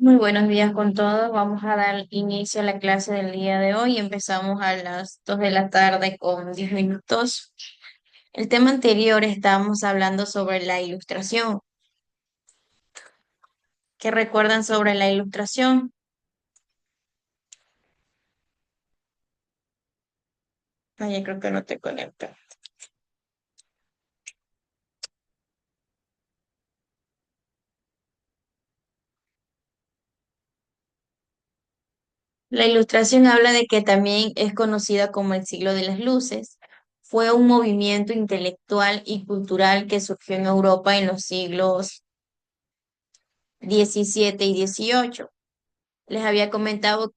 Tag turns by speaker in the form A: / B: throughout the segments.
A: Muy buenos días con todos. Vamos a dar inicio a la clase del día de hoy. Empezamos a las 2 de la tarde con 10 minutos. El tema anterior estábamos hablando sobre la ilustración. ¿Qué recuerdan sobre la ilustración? Ay, creo que no te conecto. La ilustración habla de que también es conocida como el siglo de las luces. Fue un movimiento intelectual y cultural que surgió en Europa en los siglos XVII y XVIII. Les había comentado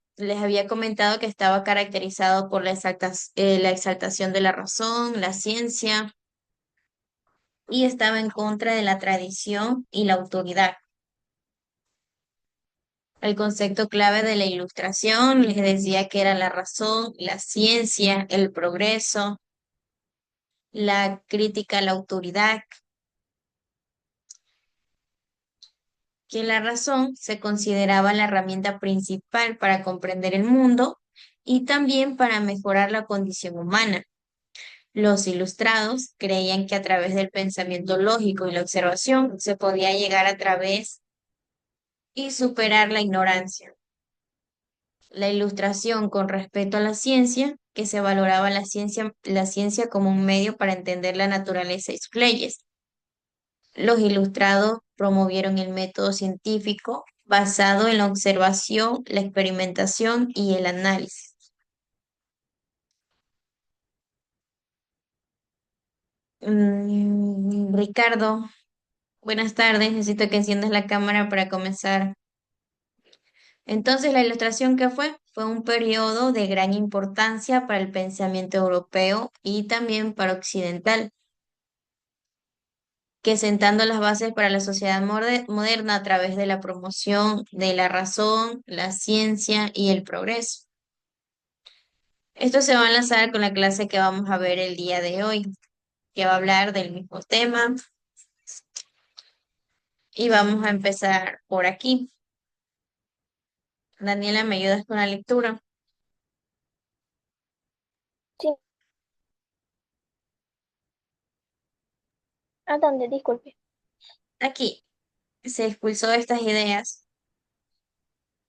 A: que estaba caracterizado por la exaltación de la razón, la ciencia, y estaba en contra de la tradición y la autoridad. El concepto clave de la ilustración les decía que era la razón, la ciencia, el progreso, la crítica a la autoridad, que la razón se consideraba la herramienta principal para comprender el mundo y también para mejorar la condición humana. Los ilustrados creían que a través del pensamiento lógico y la observación se podía llegar a través y superar la ignorancia. La ilustración con respecto a la ciencia, que se valoraba la ciencia como un medio para entender la naturaleza y sus leyes. Los ilustrados promovieron el método científico basado en la observación, la experimentación y el análisis. Ricardo, buenas tardes. Necesito que enciendas la cámara para comenzar. Entonces, la ilustración que fue un periodo de gran importancia para el pensamiento europeo y también para occidental, que sentando las bases para la sociedad moderna a través de la promoción de la razón, la ciencia y el progreso. Esto se va a enlazar con la clase que vamos a ver el día de hoy, que va a hablar del mismo tema, y vamos a empezar por aquí. Daniela, ¿me ayudas con la lectura?
B: Sí, ¿a dónde? Disculpe.
A: Aquí se expulsó estas ideas.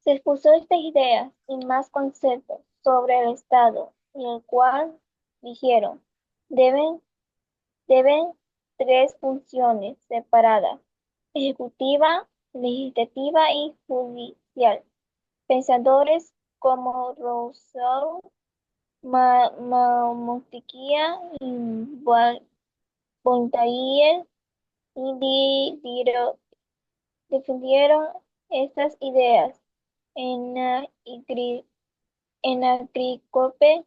B: Se expuso estas ideas y más conceptos sobre el Estado, y el cual dijeron, deben, deben tres funciones separadas, ejecutiva, legislativa y judicial. Pensadores como Rousseau, Montesquieu y Voltaire y defendieron estas ideas en Agricope,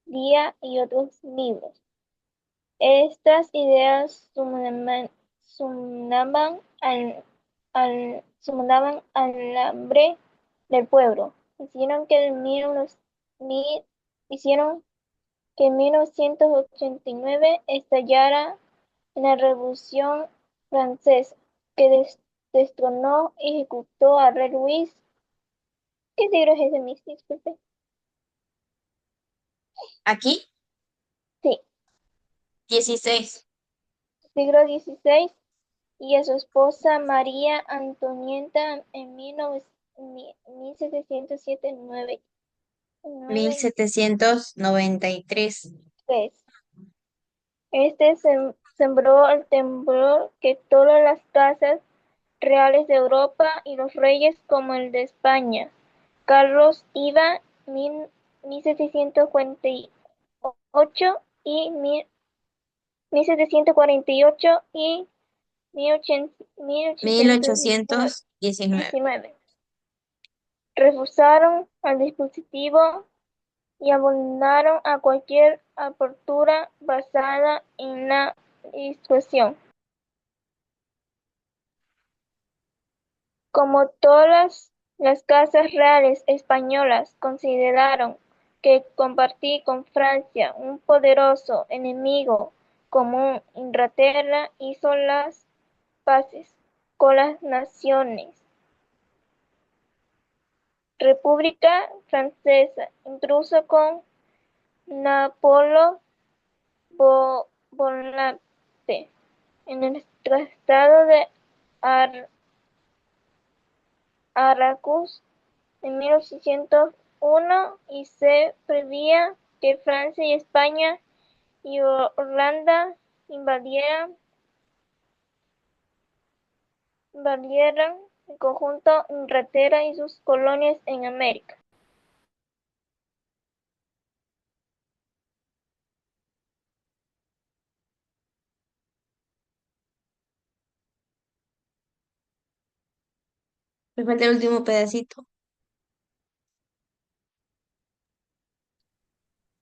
B: Día y otros libros. Estas ideas sumaban al hambre del pueblo. Mil- hicieron que en 1989 estallara la Revolución Francesa, que destronó y ejecutó a rey Luis. ¿Qué libro es ese, Miss? Disculpe.
A: Aquí,
B: Sí,
A: 16.
B: siglo XVI, y a su esposa María Antonieta en 1707,
A: 1793.
B: Este sembró el temblor que todas las casas reales de Europa y los reyes como el de España, Carlos iba 1748 y 1748 y
A: 1819.
B: 1819 refusaron al dispositivo y abonaron a cualquier apertura basada en la dissuasión. Como todas las casas reales españolas consideraron que compartir con Francia un poderoso enemigo común, Inglaterra hizo las paces con las naciones República Francesa, incluso con Napoleón Bonaparte en el Tratado de Aracus en 1801 y se preveía que Francia y España y Holanda invadieran en conjunto Inglaterra y sus colonias en América.
A: Me falta el último pedacito.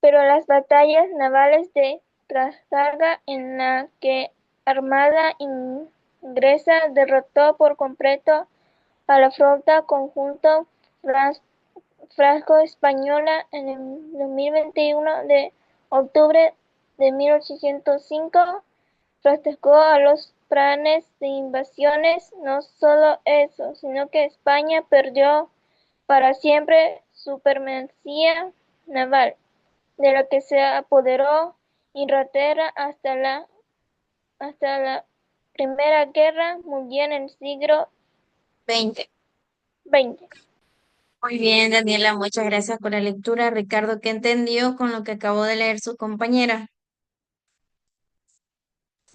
B: Pero las batallas navales de Trafalgar, en la que Armada inglesa derrotó por completo a la flota conjunta franco-española en el 2021 de octubre de 1805, trastocó a los planes de invasiones. No solo eso, sino que España perdió para siempre su supremacía naval, de la que se apoderó Inglaterra hasta la Primera Guerra Mundial en el siglo
A: 20.
B: XX.
A: Muy bien, Daniela, muchas gracias por la lectura. Ricardo, ¿qué entendió con lo que acabó de leer su compañera?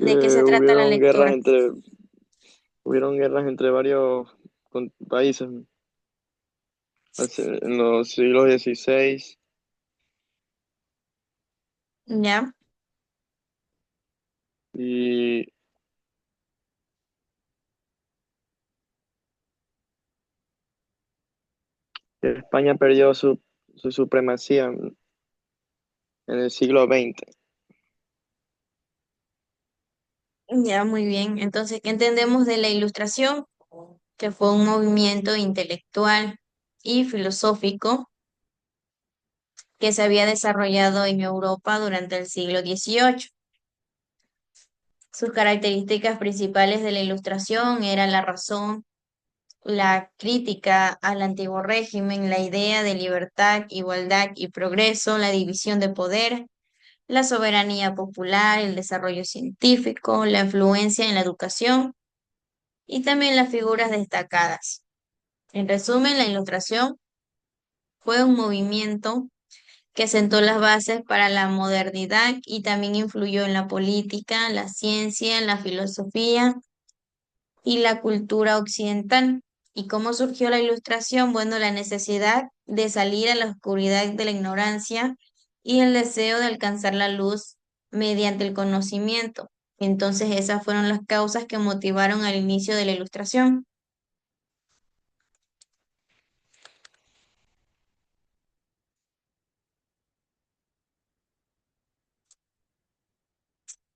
A: ¿De qué
C: Que
A: se trata la lectura?
C: hubieron guerras entre varios países en los siglos XVI
A: ¿Ya?
C: y que España perdió su supremacía en el siglo XX.
A: Ya, muy bien. Entonces, ¿qué entendemos de la Ilustración? Que fue un movimiento intelectual y filosófico que se había desarrollado en Europa durante el siglo XVIII. Sus características principales de la Ilustración eran la razón, la crítica al antiguo régimen, la idea de libertad, igualdad y progreso, la división de poder, la soberanía popular, el desarrollo científico, la influencia en la educación y también las figuras destacadas. En resumen, la Ilustración fue un movimiento que sentó las bases para la modernidad y también influyó en la política, la ciencia, la filosofía y la cultura occidental. ¿Y cómo surgió la Ilustración? Bueno, la necesidad de salir a la oscuridad de la ignorancia y el deseo de alcanzar la luz mediante el conocimiento. Entonces, esas fueron las causas que motivaron al inicio de la Ilustración.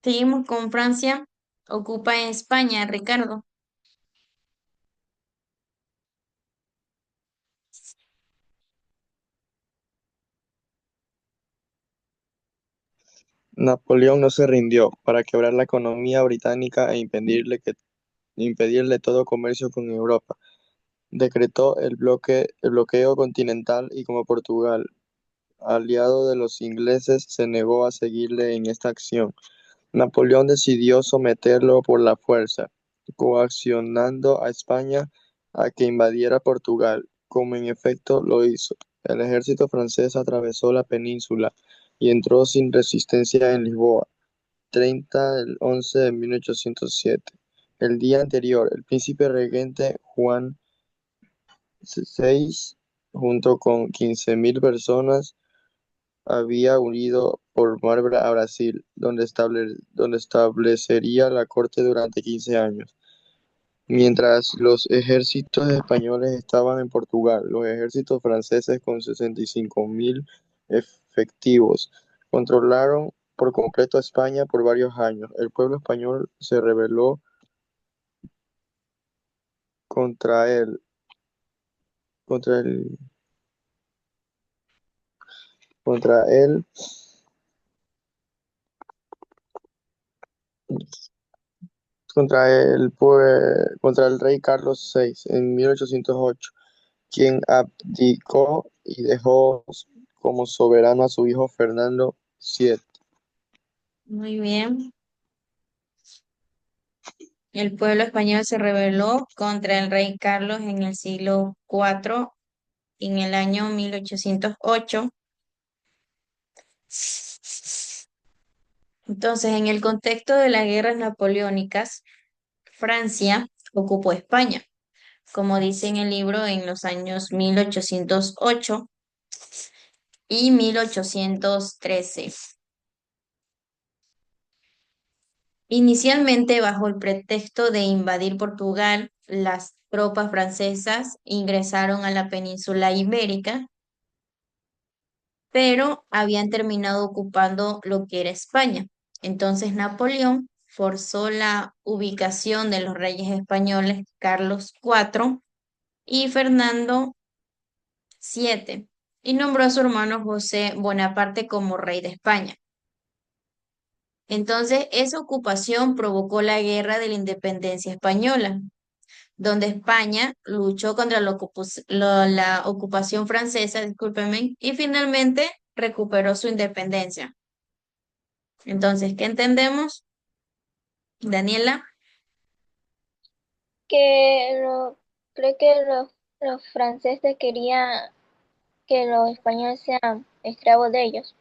A: Seguimos con Francia. Ocupa España, Ricardo.
C: Napoleón no se rindió para quebrar la economía británica e impedirle todo comercio con Europa. Decretó el bloqueo continental y como Portugal, aliado de los ingleses, se negó a seguirle en esta acción. Napoleón decidió someterlo por la fuerza, coaccionando a España a que invadiera Portugal, como en efecto lo hizo. El ejército francés atravesó la península y entró sin resistencia en Lisboa, 30 del 11 de 1807. El día anterior, el príncipe regente Juan VI, junto con 15.000 personas, había huido por mar a Brasil, donde establecería la corte durante 15 años. Mientras los ejércitos españoles estaban en Portugal, los ejércitos franceses con 65.000 efectivos controlaron por completo a España por varios años. El pueblo español se rebeló contra él, contra el, contra él, contra el rey Carlos VI en 1808. quien abdicó y dejó como soberano a su hijo Fernando VII.
A: Muy bien. El pueblo español se rebeló contra el rey Carlos en el siglo IV, en el año 1808. Entonces, en el contexto de las guerras napoleónicas, Francia ocupó España, como dice en el libro, en los años 1808 y 1813. Inicialmente, bajo el pretexto de invadir Portugal, las tropas francesas ingresaron a la península ibérica, pero habían terminado ocupando lo que era España. Entonces Napoleón forzó la ubicación de los reyes españoles Carlos IV y Fernando VII, y nombró a su hermano José Bonaparte como rey de España. Entonces, esa ocupación provocó la Guerra de la Independencia Española, donde España luchó contra la ocupación francesa, discúlpenme, y finalmente recuperó su independencia. Entonces, ¿qué entendemos, Daniela?
B: Que creo que los franceses querían que los españoles sean esclavos de ellos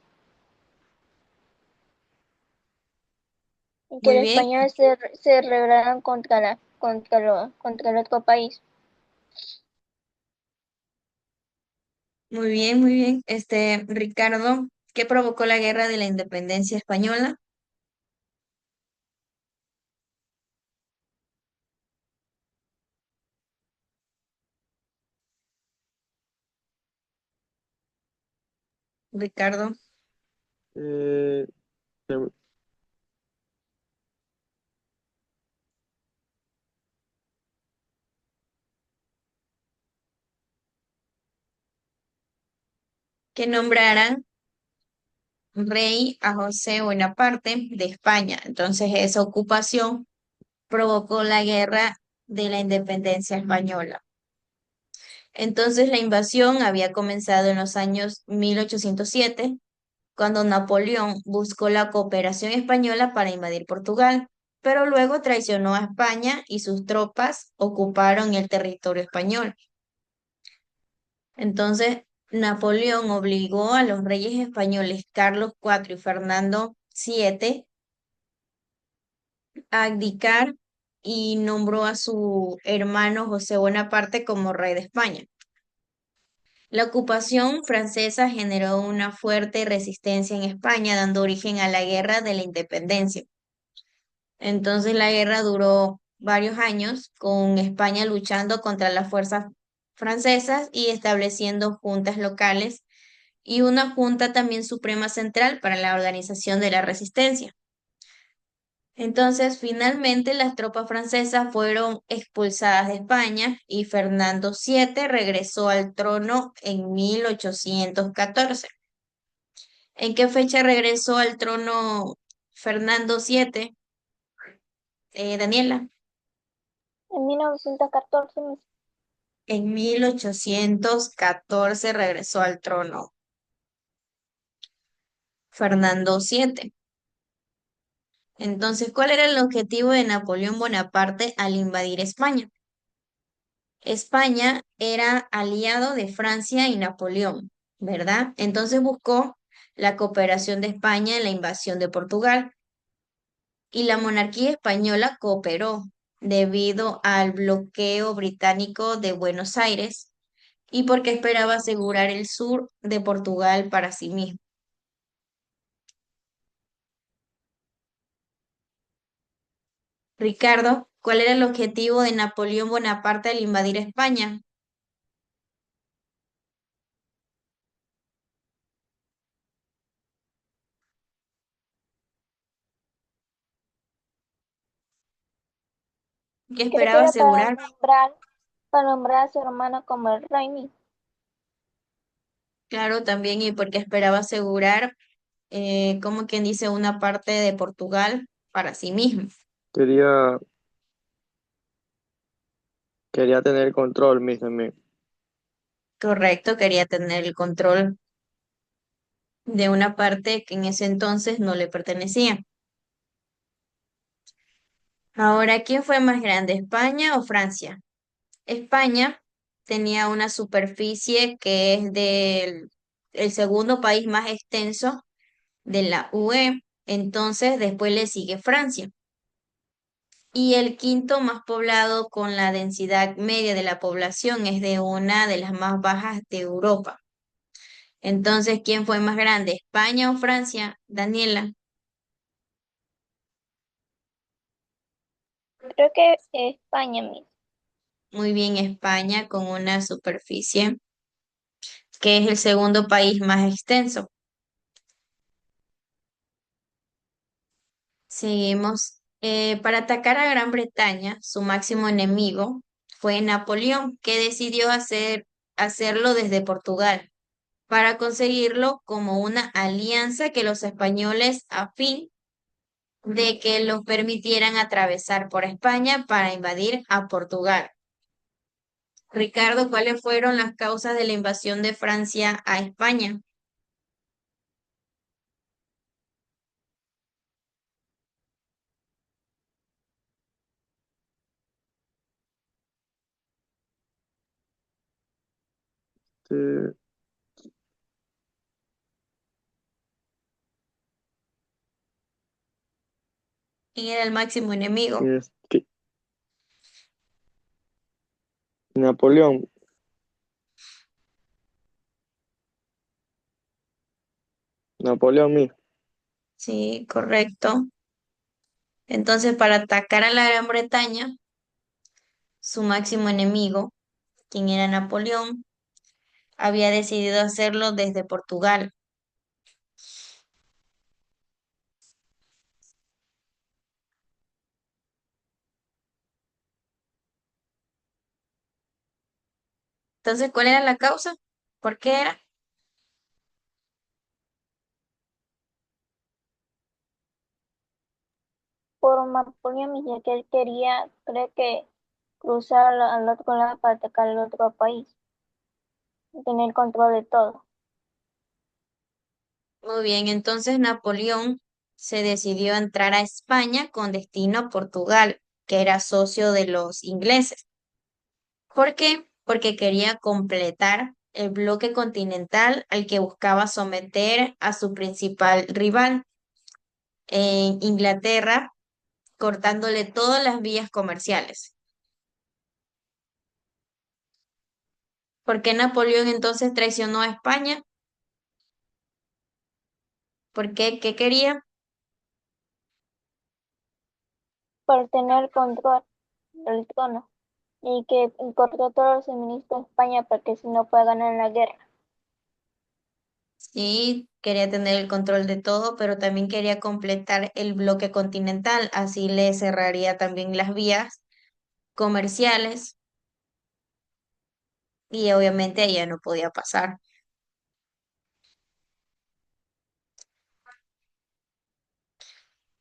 B: y que
A: Muy
B: los
A: bien,
B: españoles se rebelaran contra el otro país.
A: muy bien, muy bien. Ricardo, ¿qué provocó la Guerra de la Independencia Española? Ricardo,
C: Eh,
A: que nombraran rey a José Bonaparte de España. Entonces, esa ocupación provocó la Guerra de la Independencia Española. Entonces, la invasión había comenzado en los años 1807, cuando Napoleón buscó la cooperación española para invadir Portugal, pero luego traicionó a España y sus tropas ocuparon el territorio español. Entonces, Napoleón obligó a los reyes españoles Carlos IV y Fernando VII a abdicar y nombró a su hermano José Bonaparte como rey de España. La ocupación francesa generó una fuerte resistencia en España, dando origen a la Guerra de la Independencia. Entonces la guerra duró varios años, con España luchando contra las fuerzas francesas y estableciendo juntas locales y una junta también suprema central para la organización de la resistencia. Entonces, finalmente las tropas francesas fueron expulsadas de España y Fernando VII regresó al trono en 1814. ¿En qué fecha regresó al trono Fernando VII, Daniela?
B: En 1914
A: En 1814 regresó al trono Fernando VII. Entonces, ¿cuál era el objetivo de Napoleón Bonaparte al invadir España? España era aliado de Francia y Napoleón, ¿verdad? Entonces buscó la cooperación de España en la invasión de Portugal, y la monarquía española cooperó debido al bloqueo británico de Buenos Aires y porque esperaba asegurar el sur de Portugal para sí mismo. Ricardo, ¿cuál era el objetivo de Napoleón Bonaparte al invadir España? ¿Qué
B: creo que
A: esperaba
B: era
A: asegurar?
B: para nombrar a su hermano como el rey.
A: Claro, también, y porque esperaba asegurar, como quien dice, una parte de Portugal para sí mismo.
C: quería, quería tener control, mis amigos.
A: Correcto, quería tener el control de una parte que en ese entonces no le pertenecía. Ahora, ¿quién fue más grande, España o Francia? España tenía una superficie que es el segundo país más extenso de la UE, entonces después le sigue Francia. Y el quinto más poblado con la densidad media de la población es de una de las más bajas de Europa. Entonces, ¿quién fue más grande, España o Francia? Daniela.
B: Creo que España mismo.
A: Muy bien, España con una superficie que es el segundo país más extenso. Seguimos. Para atacar a Gran Bretaña, su máximo enemigo fue Napoleón, que decidió hacerlo desde Portugal, para conseguirlo como una alianza que los españoles a fin de que los permitieran atravesar por España para invadir a Portugal. Ricardo, ¿cuáles fueron las causas de la invasión de Francia a España?
C: Este,
A: ¿Quién era el máximo enemigo?
C: este, Napoleón, Napoleón mismo.
A: Sí, correcto. Entonces, para atacar a la Gran Bretaña, su máximo enemigo, quien era Napoleón, había decidido hacerlo desde Portugal. Entonces, ¿cuál era la causa? ¿Por qué era?
B: Por Napoleón, ya que él quería, creo que cruzar al otro lado para atacar al otro país, y tener control de todo.
A: Muy bien, entonces Napoleón se decidió a entrar a España con destino a Portugal, que era socio de los ingleses. ¿Por qué? Porque quería completar el bloque continental al que buscaba someter a su principal rival en Inglaterra, cortándole todas las vías comerciales. ¿Por qué Napoleón entonces traicionó a España? ¿Por qué? ¿Qué quería?
B: Para tener control del trono y que cortó todos los suministros de España para que si no pueda ganar en la guerra.
A: Sí, quería tener el control de todo, pero también quería completar el bloque continental, así le cerraría también las vías comerciales y obviamente ella no podía pasar.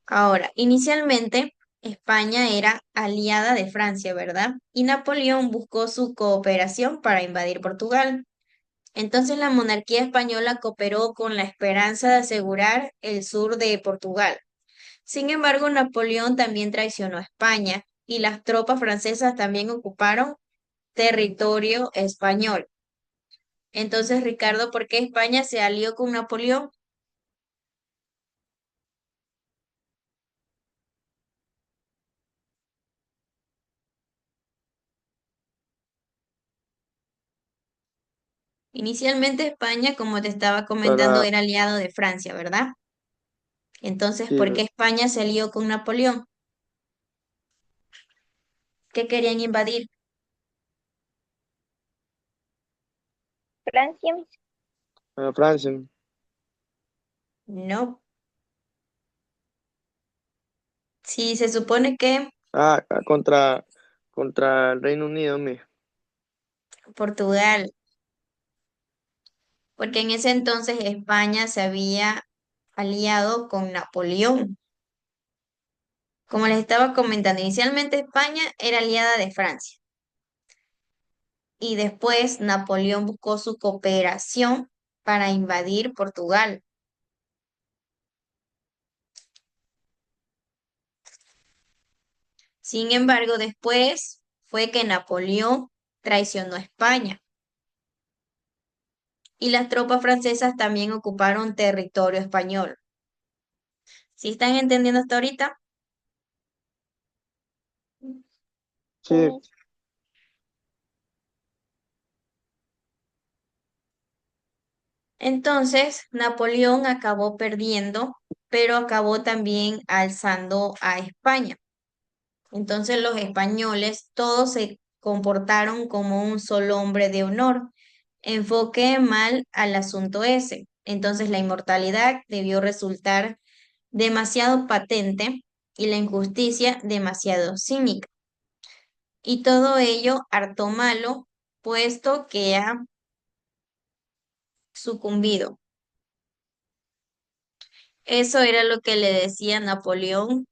A: Ahora, inicialmente España era aliada de Francia, ¿verdad? Y Napoleón buscó su cooperación para invadir Portugal. Entonces la monarquía española cooperó con la esperanza de asegurar el sur de Portugal. Sin embargo, Napoleón también traicionó a España y las tropas francesas también ocuparon territorio español. Entonces, Ricardo, ¿por qué España se alió con Napoleón? Inicialmente España, como te estaba comentando,
C: Para,
A: era aliado de Francia, ¿verdad? Entonces,
C: sí,
A: ¿por qué España se alió con Napoleón? ¿Qué querían invadir?
B: Francia,
C: Francia.
A: No. Sí, se supone que
C: Contra el Reino Unido mismo.
A: Portugal, porque en ese entonces España se había aliado con Napoleón. Como les estaba comentando, inicialmente España era aliada de Francia y después Napoleón buscó su cooperación para invadir Portugal. Sin embargo, después fue que Napoleón traicionó a España y las tropas francesas también ocuparon territorio español. ¿Sí están entendiendo hasta ahorita?
C: Sí,
B: Sí,
A: Entonces, Napoleón acabó perdiendo, pero acabó también alzando a España. Entonces, los españoles todos se comportaron como un solo hombre de honor. Enfoqué mal al asunto ese. Entonces, la inmortalidad debió resultar demasiado patente y la injusticia demasiado cínica. Y todo ello harto malo, puesto que ha sucumbido. Eso era lo que le decía Napoleón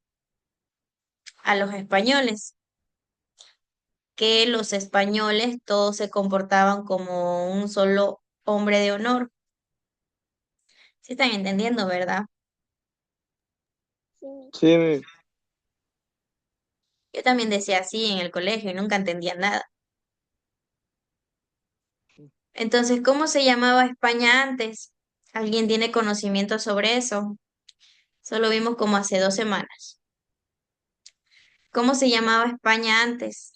A: a los españoles, que los españoles todos se comportaban como un solo hombre de honor. ¿Sí están entendiendo, verdad?
B: sí.
C: sí,
A: Yo también decía así en el colegio y nunca entendía nada. Entonces, ¿cómo se llamaba España antes? ¿Alguien tiene conocimiento sobre eso? Solo vimos como hace 2 semanas. ¿Cómo se llamaba España antes?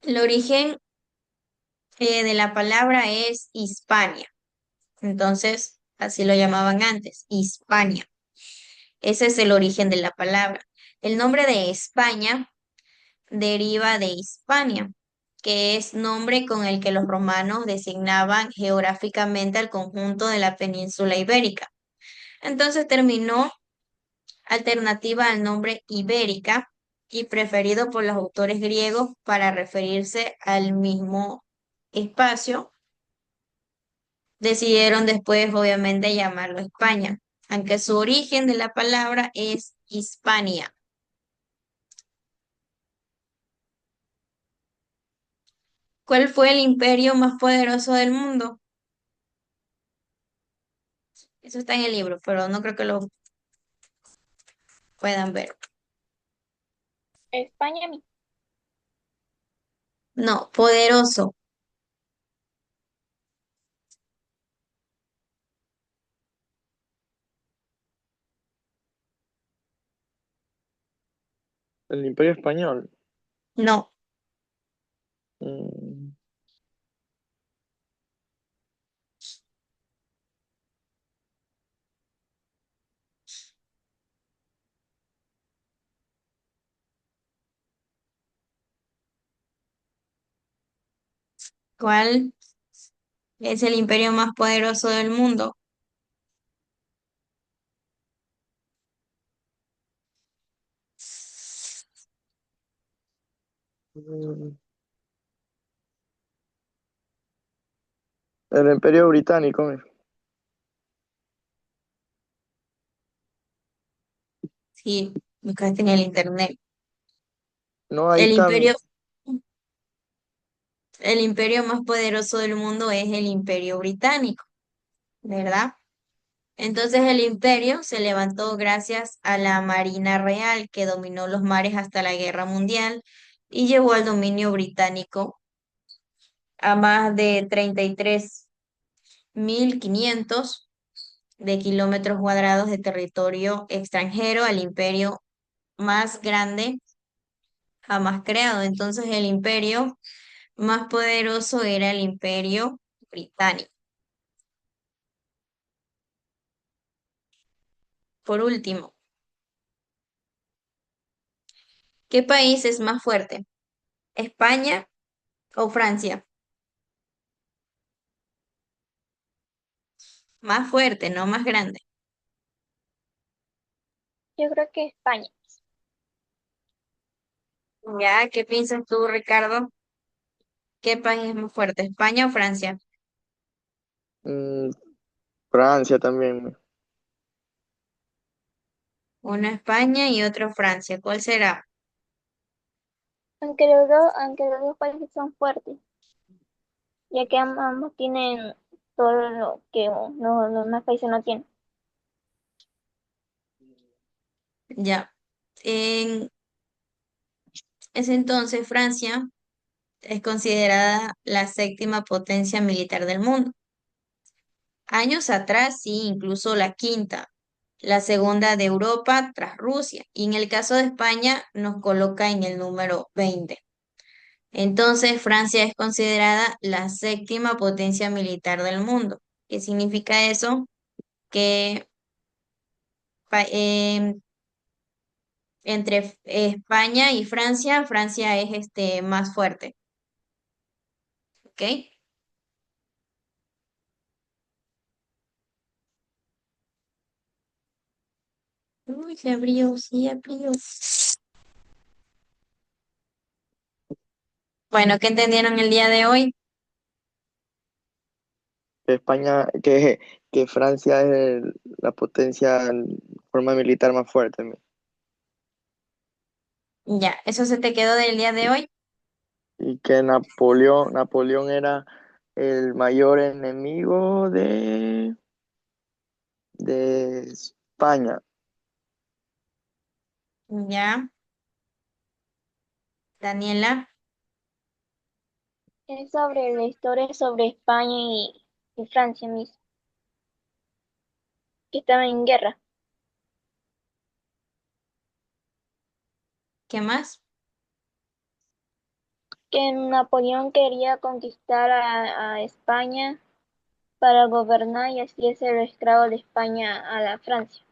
A: El origen de la palabra es Hispania. Entonces, así lo llamaban antes, Hispania. Ese es el origen de la palabra. El nombre de España deriva de Hispania, que es nombre con el que los romanos designaban geográficamente al conjunto de la península ibérica. Entonces terminó alternativa al nombre ibérica y preferido por los autores griegos para referirse al mismo espacio. Decidieron después, obviamente, llamarlo España, aunque su origen de la palabra es Hispania. ¿Cuál fue el imperio más poderoso del mundo? Eso está en el libro, pero no creo que lo puedan ver.
B: España,
A: No, poderoso.
C: el Imperio Español.
A: No,
C: Mm,
A: ¿cuál es el imperio más poderoso del mundo?
C: mm, el Imperio Británico.
A: Sí, buscaste en el internet.
C: No, ahí
A: El
C: están.
A: imperio, el imperio más poderoso del mundo es el imperio británico, ¿verdad? Entonces el imperio se levantó gracias a la Marina Real que dominó los mares hasta la Guerra Mundial y llevó al dominio británico a más de 33.500 de kilómetros cuadrados de territorio extranjero, al imperio más grande jamás creado. Entonces el imperio más poderoso era el imperio británico. Por último, ¿qué país es más fuerte? ¿España o Francia? Más fuerte, no más grande.
B: yo creo que España.
A: Ya, ¿qué piensas tú, Ricardo? ¿Qué país es más fuerte, España o Francia?
C: Mm, Francia también.
A: Uno España y otro Francia. ¿Cuál será?
B: Aunque los dos países son fuertes, ya que ambos tienen todo lo que los demás países no tienen.
A: Ya. En ese entonces, Francia es considerada la séptima potencia militar del mundo. Años atrás, sí, incluso la quinta, la segunda de Europa tras Rusia. Y en el caso de España nos coloca en el número 20. Entonces, Francia es considerada la séptima potencia militar del mundo. ¿Qué significa eso? Que entre España y Francia, Francia es más fuerte. ¿Ok? Uy, se abrió, sí abrió. Bueno, ¿qué entendieron el día de hoy?
C: Que España, que Francia es la potencia en forma militar más fuerte.
A: Ya, ¿eso se te quedó del día de hoy?
C: Y que Napoleón era el mayor enemigo de España.
A: Ya, Daniela,
B: Es sobre la historia sobre España y Francia mismo, que estaban en guerra.
A: ¿qué más?
B: Que Napoleón quería conquistar a España para gobernar y así ser el esclavo de España a la Francia.